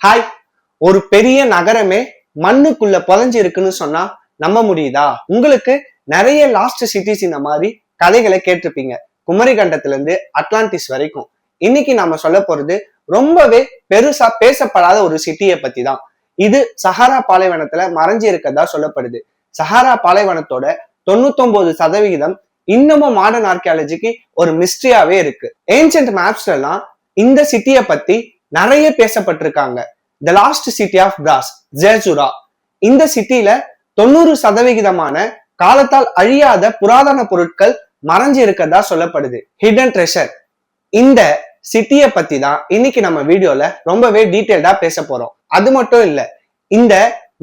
Hi. ஒரு பெரிய நகரமே மண்ணுக்குள்ள புதைஞ்சு இருக்குன்னு சொன்னா நம்ப முடியுதா? உங்களுக்கு நிறைய லாஸ்ட் சிட்டிஸ் இந்த மாதிரி கதைகளை கேட்டிருப்பீங்க. குமரிகண்டத்துல இருந்து அட்லாண்டிஸ் வரைக்கும். இன்னைக்கு நாம சொல்ல போறது ரொம்பவே பெருசா பேசப்படாத ஒரு சிட்டியை பத்தி தான். இது சஹாரா பாலைவனத்துல மறைஞ்சு இருக்கதா சொல்லப்படுது. சஹாரா பாலைவனத்தோட 99% இன்னமும் மாடர்ன் ஆர்கியாலஜிக்கு ஒரு மிஸ்ட்ரியாவே இருக்கு. ஏன்ஷியன்ட் மேப்ஸ்ல எல்லாம் இந்த சிட்டியை பத்தி நிறைய பேசப்பட்டிருக்காங்க. த லாஸ்ட் சிட்டி ஆஃப் பிராஸ், ஜெர்சுரா. இந்த சிட்டில 90% காலத்தால் அழியாத புராதன பொருட்கள் மறைஞ்சு இருக்கதா சொல்லப்படுது. Hidden treasure. இந்த சிட்டியை பத்தி தான் இன்னைக்கு நம்ம வீடியோல ரொம்பவே டீட்டெயில்டா பேச போறோம். அது மட்டும் இல்ல, இந்த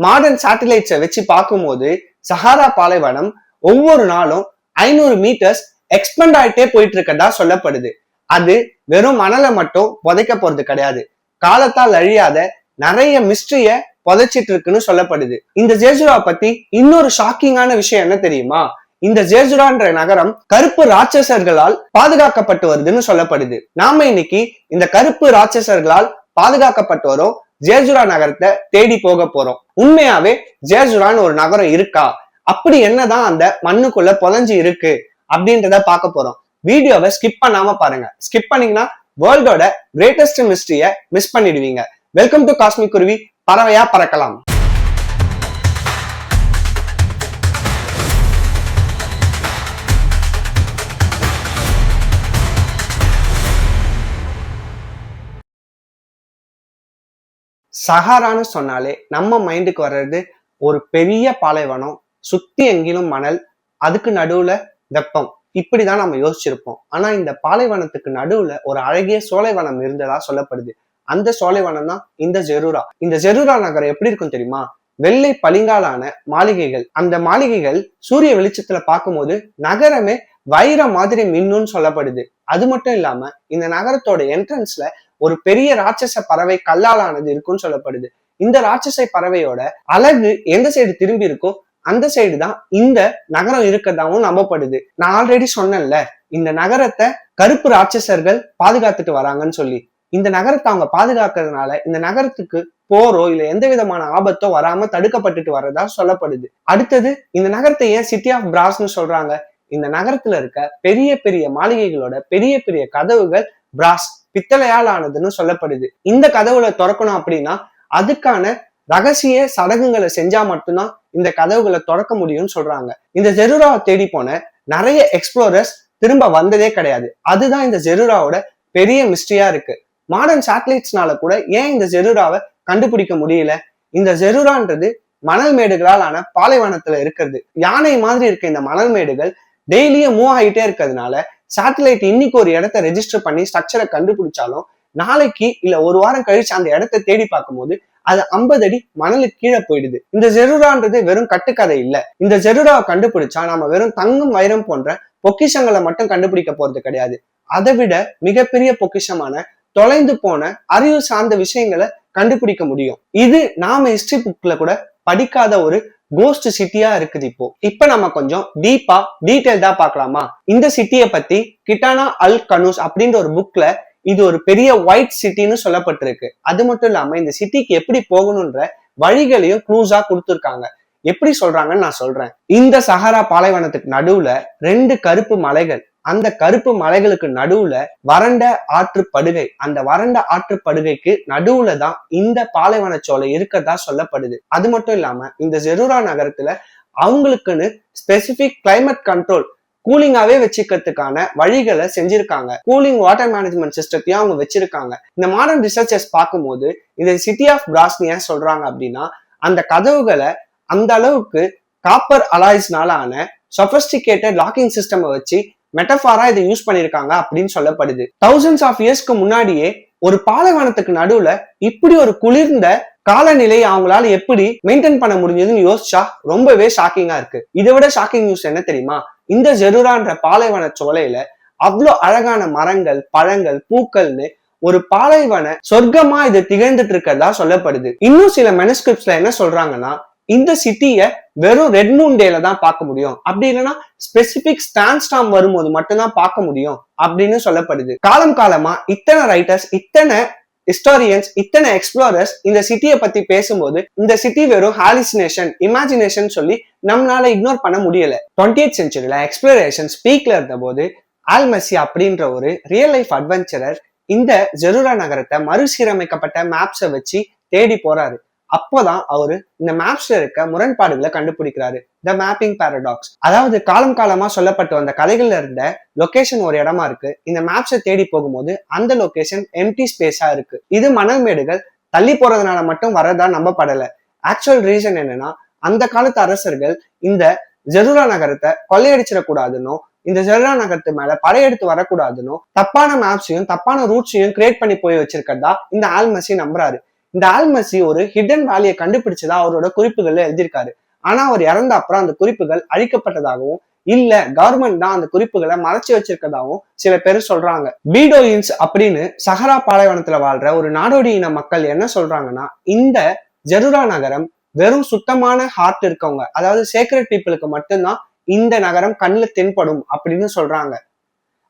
மாடர்ன் சேட்டலைட்ஸை வச்சு பார்க்கும்போது சஹாரா பாலைவனம் ஒவ்வொரு நாளும் 500 மீட்டர்ஸ் எக்ஸ்பெண்ட் ஆயிட்டே போயிட்டு இருக்கதா சொல்லப்படுது. அது வெறும் மணலை மட்டும் புதைக்க போறது கிடையாது, காலத்தால் அழியாத நிறைய மிஸ்ட்ரிய புதைச்சிட்டு இருக்குன்னு சொல்லப்படுது. இந்த ஜெர்சுரா பத்தி இன்னொரு ஷாக்கிங்கான விஷயம் என்ன தெரியுமா? இந்த ஜெர்சுரான்ற நகரம் கருப்பு ராட்சசர்களால் பாதுகாக்கப்பட்டு வருதுன்னு சொல்லப்படுது. நாம இன்னைக்கு இந்த கருப்பு ராட்சசர்களால் பாதுகாக்கப்பட்டு வரும் ஜெர்சுரா நகரத்தை தேடி போக போறோம். உண்மையாவே ஜெர்சுரான்னு ஒரு நகரம் இருக்கா? அப்படி என்னதான் அந்த மண்ணுக்குள்ள புதைஞ்சு இருக்கு அப்படின்றத பார்க்க போறோம். வீடியோவை ஸ்கிப் பண்ணாம பாருங்க. ஸ்கிப் பண்ணீங்கன்னா வேர்ல்டோட கிரேட்டஸ்ட் மிஸ்ட்ரிய மிஸ் பண்ணிடுவீங்க. வெல்கம் டு காஸ்மிக் குருவி, பறவையா பறக்கலாம். சஹாரான்னு சொன்னாலே நம்ம மைண்டுக்கு வர்றது ஒரு பெரிய பாலைவனம், சுத்தி எங்கிலும் மணல், அதுக்கு நடுவுல வெப்பம். இப்படிதான் நம்ம யோசிச்சிருப்போம். ஆனா இந்த பாலைவனத்துக்கு நடுவுல ஒரு அழகிய சோலைவனம் இருந்ததா சொல்லப்படுது. அந்த சோலைவனம் தான் இந்த ஜெருரா. இந்த ஜெருரா நகரம் எப்படி இருக்கும் தெரியுமா? வெள்ளை பளிங்காலான மாளிகைகள். அந்த மாளிகைகள் சூரிய வெளிச்சத்துல பார்க்கும்போது நகரமே வைரம் மாதிரி மின்னுன்னு சொல்லப்படுது. அது மட்டும் இல்லாம இந்த நகரத்தோட என்ட்ரன்ஸ்ல ஒரு பெரிய ராட்சச பறவை கல்லாலானது இருக்குன்னு சொல்லப்படுது. இந்த ராட்சச பறவையோட அழகு எந்த சைடு திரும்பி இருக்கோ அந்த சைடு தான் இந்த நகரம் இருக்கதாவும் நம்பப்படுது. நான் ஆல்ரெடி சொன்னேன்ல, இந்த நகரத்தை கருப்பு ராட்சசர்கள் பாதுகாத்துட்டு வராங்கன்னு சொல்லி. இந்த நகரத்தை அவங்க பாதுகாக்கிறதுனால இந்த நகரத்துக்கு போரோ இல்ல எந்த விதமான ஆபத்தோ வராம தடுக்கப்பட்டுட்டு வர்றதா சொல்லப்படுது. அடுத்தது, இந்த நகரத்தை ஏன் சிட்டி ஆஃப் பிராஸ்ன்னு சொல்றாங்க? இந்த நகரத்துல இருக்க பெரிய பெரிய மாளிகைகளோட பெரிய பெரிய கதவுகள் பிராஸ், பித்தளையால் ஆனதுன்னு சொல்லப்படுது. இந்த கதவுல திறக்கணும் அப்படின்னா அதுக்கான ரகசிய சடங்குகளை செஞ்சா மட்டும்தான் இந்த கதவுகளை திறக்க முடியும்னு சொல்றாங்க. இந்த ஜெருராவை தேடி போன நிறைய எக்ஸ்ப்ளோரர்ஸ் திரும்ப வந்ததே கிடையாது. அதுதான் இந்த ஜெருராவோட பெரிய மிஸ்ட்ரியா இருக்கு. மாடர்ன் சேட்டலைட்ஸ்னால கூட ஏன் இந்த ஜெருராவை கண்டுபிடிக்க முடியல? இந்த ஜெருரான்றது மணல் மேடுகளால் ஆன பாலைவனத்துல இருக்கிறது. யானை மாதிரி இருக்க இந்த மணல் மேடுகள் டெய்லியும் மூவ் ஆகிட்டே இருக்கிறதுனால சேட்டலைட் இன்னைக்கு ஒரு இடத்த ரெஜிஸ்டர் பண்ணி ஸ்ட்ரக்சரை கண்டுபிடிச்சாலும் நாளைக்கு இல்ல ஒரு வாரம் கழிச்சு அந்த இடத்த தேடி பார்க்கும் போது அது 50 அடி மணலுக்கு கீழே போயிடுது. இந்த ஜெருரான்றது வெறும் கட்டுக்கதை இல்ல. இந்த ஜெருராவை கண்டுபிடிச்சா நாம வெறும் தங்கம், வைரம் போன்ற பொக்கிஷங்களை மட்டும் கண்டுபிடிக்க போறது கிடையாது. அதை விட மிகப்பெரிய பொக்கிஷமான தொலைந்து போன அறிவு சார்ந்த விஷயங்களை கண்டுபிடிக்க முடியும். இது நாம ஹிஸ்டரி புக்ல கூட படிக்காத ஒரு கோஸ்ட் சிட்டியா இருக்குது. இப்ப நம்ம கொஞ்சம் டீப்பா டீடைல்டா பார்க்கலாமா? இந்த சிட்டியை பத்தி கிட்டானா அல் கனூஸ் அப்படின்ற ஒரு புக்ல இது ஒரு பெரிய ஒயிட் சிட்டின்னு சொல்லப்பட்டிருக்கு. அது மட்டும் இல்லாம இந்த சிட்டிக்கு எப்படி போகணும்ன்ற வழிகளையும் க்ளூஸா கொடுத்துருக்காங்க. எப்படி சொல்றாங்கன்னு நான் சொல்றேன். இந்த சஹாரா பாலைவனத்துக்கு நடுவுல 2 கருப்பு மலைகள். அந்த கருப்பு மலைகளுக்கு நடுவுல வறண்ட ஆற்று படுகை. அந்த வறண்ட ஆற்று படுகைக்கு நடுவுல தான் இந்த பாலைவன சோலை இருக்கிறதா சொல்லப்படுது. அது மட்டும் இல்லாம இந்த ஜெருரா நகரத்துல அவங்களுக்குன்னு ஸ்பெசிபிக் கிளைமேட் கண்ட்ரோல், கூலிங்காவே வச்சுக்கிறதுக்கான வழிகளை செஞ்சிருக்காங்க. கூலிங் வாட்டர் மேனேஜ்மெண்ட் சிஸ்டத்தையும் அவங்க வச்சிருக்காங்க. இந்த மாடர்ன் ரிசர்ச்சர்ஸ் பார்க்கும்போது இந்த சிட்டி ஆஃப் பிராஸ் ஏன் சொல்றாங்க அப்படின்னா, அந்த கதவுகளை அந்த அளவுக்கு காப்பர் அலாய்ஸ்னால ஆன சொபிஸ்டிகேட்டட் லாக்கிங் சிஸ்டம் வச்சு மெட்டஃபாரா இதை யூஸ் பண்ணிருக்காங்க அப்படின்னு சொல்லப்படுது. thousands of yearsக்கு முன்னாடியே ஒரு பாலைவனத்துக்கு நடுவுல இப்படி ஒரு குளிர்ந்த காலநிலை அவங்களால எப்படி மெயின்டைன் பண்ண முடிஞ்சதுன்னு யோசிச்சா ரொம்பவே ஷாக்கிங்கா இருக்கு. இதை விட ஷாக்கிங் நியூஸ் என்ன தெரியுமா? இந்த ஜெருரான்ற பாலைவன சோலையில அவ்வளோ அழகான மரங்கள், பழங்கள், பூக்கள்னு ஒரு பாலைவன சொர்க்கமா இது திகழ்ந்துட்டு இருக்கிறதா சொல்லப்படுது. இன்னும் சில மெனுஸ்கிரிப்ட்ஸ்ல என்ன சொல்றாங்கன்னா, இந்த சிட்டிய வெறும் ரெட் மூன் டேல தான் பார்க்க முடியும், அப்படி இல்லைன்னா ஸ்பெசிபிக் ஸ்டாம் வரும்போது மட்டும்தான் பார்க்க முடியும் அப்படின்னு சொல்லப்படுது. காலம் காலமா இத்தனை ரைட்டர்ஸ் இத்தனை ஹிஸ்டாரியன்ஸ், இத்தனை எக்ஸ்ப்ளோரர்ஸ் இந்த சிட்டியை பத்தி பேசும்போது இந்த சிட்டி வெறும் ஹாலிசினேஷன், இமேஜினேஷன் சொல்லி நம்மளால இக்னோர் பண்ண முடியல. 20th செஞ்சுரியில எக்ஸ்ப்ளோரேஷன் ஸ்பீக்ல இருந்த போது ஆல் மெஸ்ஸி அப்படின்ற ஒரு ரியல் லைஃப் அட்வென்ச்சரர் இந்த ஜெருரா நகரத்தை மறுசீரமைக்கப்பட்ட மேப்ஸை வச்சு தேடி போறாரு. அப்போதான் அவரு இந்த மேப்ஸ்ல இருக்க முரண்பாடுகளை கண்டுபிடிக்கிறாரு. த மேப்பிங் பாரடாக்ஸ். அதாவது காலம் காலமா சொல்லப்பட்டு வந்த கதைகள்ல இருந்த லொகேஷன் ஒரு இடமா இருக்கு. இந்த மேப்ஸை தேடி போகும்போது அந்த லொகேஷன் எம்டி ஸ்பேஸா இருக்கு. இது மணல் மேடுகள் தள்ளி போறதுனால மட்டும் வரதா நம்பப்படல. ஆக்சுவல் ரீசன் என்னன்னா, அந்த காலத்து அரசர்கள் இந்த ஜெருரா நகரத்தை கொள்ளையடிச்சிடக்கூடாதுன்னு, இந்த ஜெருரா நகரத்து மேல படையெடுத்து வரக்கூடாதுன்னு தப்பான மேப்ஸையும் தப்பான ரூட்ஸையும் கிரியேட் பண்ணி போய் வச்சிருக்கதா இந்த ஆல் மெஸ்ஸி நம்புறாரு. இந்த ஆல் மெஸ்ஸி ஒரு ஹிடன் வேலியை கண்டுபிடிச்சதா அவரோட குறிப்புகள்ல எழுதியிருக்காரு. ஆனா அவர் இறந்த அப்புறம் அந்த குறிப்புகள் அழிக்கப்பட்டதாகவும், இல்ல கவர்மெண்ட் தான் அந்த குறிப்புகளை மறைச்சு வச்சிருக்கதாகவும் சில பேர் சொல்றாங்க. பீடோயின்ஸ் அப்படின்னு சஹரா பாலைவனத்துல வாழ்ற ஒரு நாடோடி இன மக்கள் என்ன சொல்றாங்கன்னா, இந்த ஜெருரா நகரம் வெறும் சுத்தமான ஹார்ட் இருக்கவங்க, அதாவது சேக்ரெட் பீப்புளுக்கு மட்டும்தான் இந்த நகரம் கண்ணுல தென்படும் அப்படின்னு சொல்றாங்க.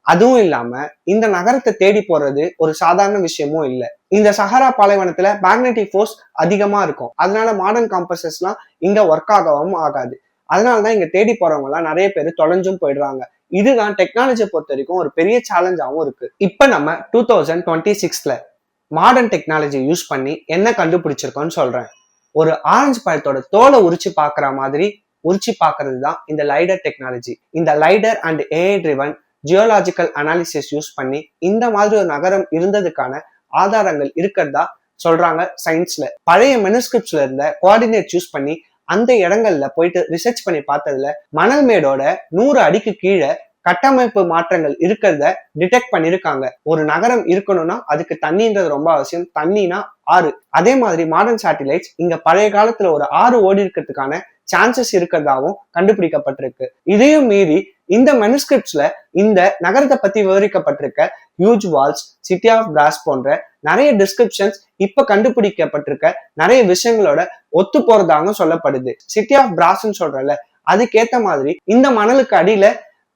அதுவும் இல்லாம இந்த நகரத்தை தேடி போறது ஒரு சாதாரண விஷயமும் இல்லை. இந்த சஹரா பாலைவனத்துல மேக்னெட்டிக் ஃபோர்ஸ் அதிகமா இருக்கும். அதனால மாடர்ன் காம்பஸஸ் எல்லாம் இங்க ஒர்க் ஆகவும் ஆகாது. அதனாலதான் இங்க தேடி போறவங்க எல்லாம் நிறைய பேர் தொலைஞ்சும் போயிடுறாங்க. இதுதான் டெக்னாலஜியை பொறுத்த வரைக்கும் ஒரு பெரிய சேலஞ்சாவும் இருக்கு. இப்ப நம்ம 2026ல மாடர்ன் டெக்னாலஜி யூஸ் பண்ணி என்ன கண்டுபிடிச்சிருக்கோம்னு சொல்றேன். ஒரு ஆரஞ்சு பழத்தோட தோலை உரிச்சு பாக்குற மாதிரி உரிச்சு பாக்குறது தான் இந்த லைடர் டெக்னாலஜி. இந்த lidar and AI driven geological analysis use பண்ணி இந்த மாதிரி ஒரு நகரம் இருந்ததுக்கான ஆதாரங்கள் இருக்கிறதா சொல்றாங்க சயின்ஸ்ல. பழைய மெனுஸ்கிரிப்ட்ஸ்ல இருந்த கோஆர்டினேட் யூஸ் பண்ணி அந்த இடங்கள்ல போயிட்டு ரிசர்ச் பண்ணி பார்த்ததுல மணல் மேடோட 100 அடிக்கு கீழே கட்டமைப்பு மாற்றங்கள் இருக்கிறத டிடெக்ட் பண்ணிருக்காங்க. ஒரு நகரம் இருக்கணும்னா அதுக்கு தண்ணின்றது ரொம்ப அவசியம். தண்ணினா ஆறு. அதே மாதிரி மாடர்ன் சேட்டிலைட்ஸ் இங்க பழைய காலத்துல ஒரு ஆறு ஓடி இருக்கிறதுக்கான சான்சஸ் இருக்கிறதாவும் கண்டுபிடிக்கப்பட்டிருக்கு. இதையும் மீறி இந்த மெனுஸ்கிரிப்ட்ஸ்ல இந்த நகரத்தை பத்தி விவரிக்கப்பட்டிருக்க ஹியூஜ் வால்ஸ், சிட்டி ஆஃப் பிராஸ் போன்ற நிறைய டிஸ்கிரிப்ஷன்ஸ் இப்ப கண்டுபிடிக்கப்பட்டிருக்க நிறைய விஷயங்களோட ஒத்து போறதாகவும் சொல்லப்படுது. சிட்டி ஆஃப் பிராஸ்ன்னு சொல்றல, அதுக்கேத்த மாதிரி இந்த மணலுக்கு அடியில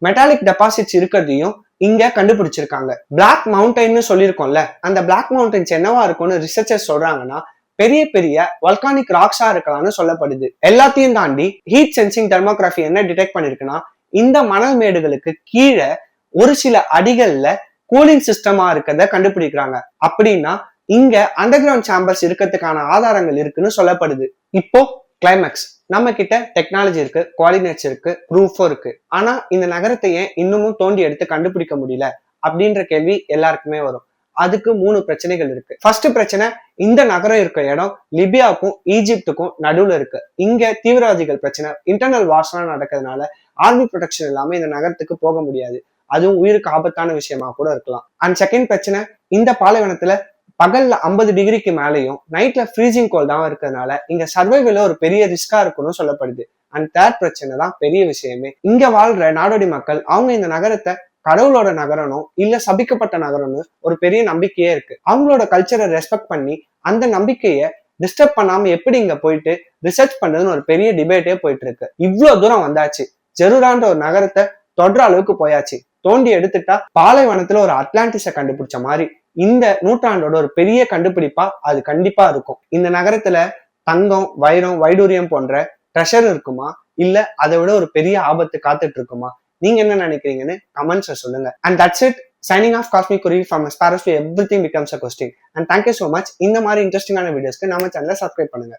மெட்டாலிக் டெபாசிட்ஸ் இருக்கிறதையும் இங்க கண்டுபிடிச்சிருக்காங்க. பிளாக் மவுண்டைன்னு சொல்லியிருக்கோம்ல, அந்த பிளாக் மவுண்டைன்ஸ் என்னவா இருக்கும்னு ரிசர்ச்சர்ஸ் சொல்றாங்கன்னா, பெரிய பெரிய வல்கானிக் ராக்ஸா இருக்கலாம்னு சொல்லப்படுது. எல்லாத்தையும் தாண்டி ஹீட் சென்சிங் தெர்மோகிராஃபி என்ன டிடெக்ட் பண்ணிருக்குன்னா, இந்த மணல் மேடுகளுக்கு கீழே ஒரு சில அடிகள்ல கூலிங் சிஸ்டமா இருக்கிறத கண்டுபிடிக்கிறாங்க. அப்படின்னா இங்க அண்டர் கிரவுண்ட் சாம்பர்ஸ் இருக்கிறதுக்கான ஆதாரங்கள் இருக்குன்னு சொல்லப்படுது. இப்போ கிளைமேக்ஸ். நம்ம கிட்ட டெக்னாலஜி இருக்கு, கோஆர்டினேட்ஸ் இருக்கு, ப்ரூஃபும் இருக்கு. ஆனா இந்த நகரத்தை ஏன் இன்னமும் தோண்டி எடுத்து கண்டுபிடிக்க முடியல அப்படின்ற கேள்வி எல்லாருக்குமே வரும். அதுக்கு 3 பிரச்சனைகள் இருக்கு. ஃபர்ஸ்ட் பிரச்சனை, இந்த நகரம் இருக்க இடம் லிபியாவுக்கும் ஈஜிப்டுக்கும் நடுவுல இருக்கு. இங்க தீவிரவாதிகள் பிரச்சனை, இன்டர்னல் வார்ஸ்லாம் நடக்கிறதுனால ஆர்மி ப்ரொடெக்ஷன் இல்லாம இந்த நகரத்துக்கு போக முடியாது. அதுவும் உயிருக்கு ஆபத்தான விஷயமா கூட இருக்கலாம். அண்ட் செகண்ட் பிரச்சனை, இந்த பாலைவனத்துல பகல்ல 50 டிகிரிக்கு மேலேயும் நைட்ல ஃப்ரீசிங் கோல் தான் இருக்கிறதுனால இங்க சர்வைவல ஒரு பெரிய ரிஸ்கா இருக்குன்னு சொல்லப்படுது. அண்ட் தேர்ட் பிரச்சனை தான் பெரிய விஷயமே. இங்க வாழ்ற நாடோடி மக்கள் அவங்க இந்த நகரத்தை கடவுளோட நகரனும் இல்ல சபிக்கப்பட்ட நகரம்னு ஒரு பெரிய நம்பிக்கையே இருக்கு. அவங்களோட கல்ச்சரை ரெஸ்பெக்ட் பண்ணி அந்த நம்பிக்கைய டிஸ்டர்ப் பண்ணாம எப்படி இங்க போயிட்டு ரிசர்ச் பண்றதுன்னு ஒரு பெரிய டிபேட்டே போயிட்டு இருக்கு. இவ்வளவு தூரம் வந்தாச்சு, ஜெருரான்ற ஒரு நகரத்தை தொடர அளவுக்கு போயாச்சு. தோண்டி எடுத்துட்டா பாலைவனத்துல ஒரு அட்லாண்டிஸை கண்டுபிடிச்ச மாதிரி இந்த நூற்றாண்டோட ஒரு பெரிய கண்டுபிடிப்பா அது கண்டிப்பா இருக்கும். இந்த நகரத்துல தங்கம், வைரம், வைடூரியம் போன்ற ட்ரெஷர் இருக்குமா, இல்ல அதை விட ஒரு பெரிய ஆபத்து காத்துட்டு இருக்குமா? நீங்க என்ன நினைக்கிறீங்கன்னு கமெண்ட்ஸ்ல சொல்லுங்க. And that's it. Signing off, Cosmic Kurri from Sparrows to Everything Becomes a Question. And thank you so much. இந்த மாதிரி இன்ட்ரெஸ்டிங்கான வீடியோஸ்க்கு நம்ம சேனலை சப்ஸ்கிரைப் பண்ணுங்க.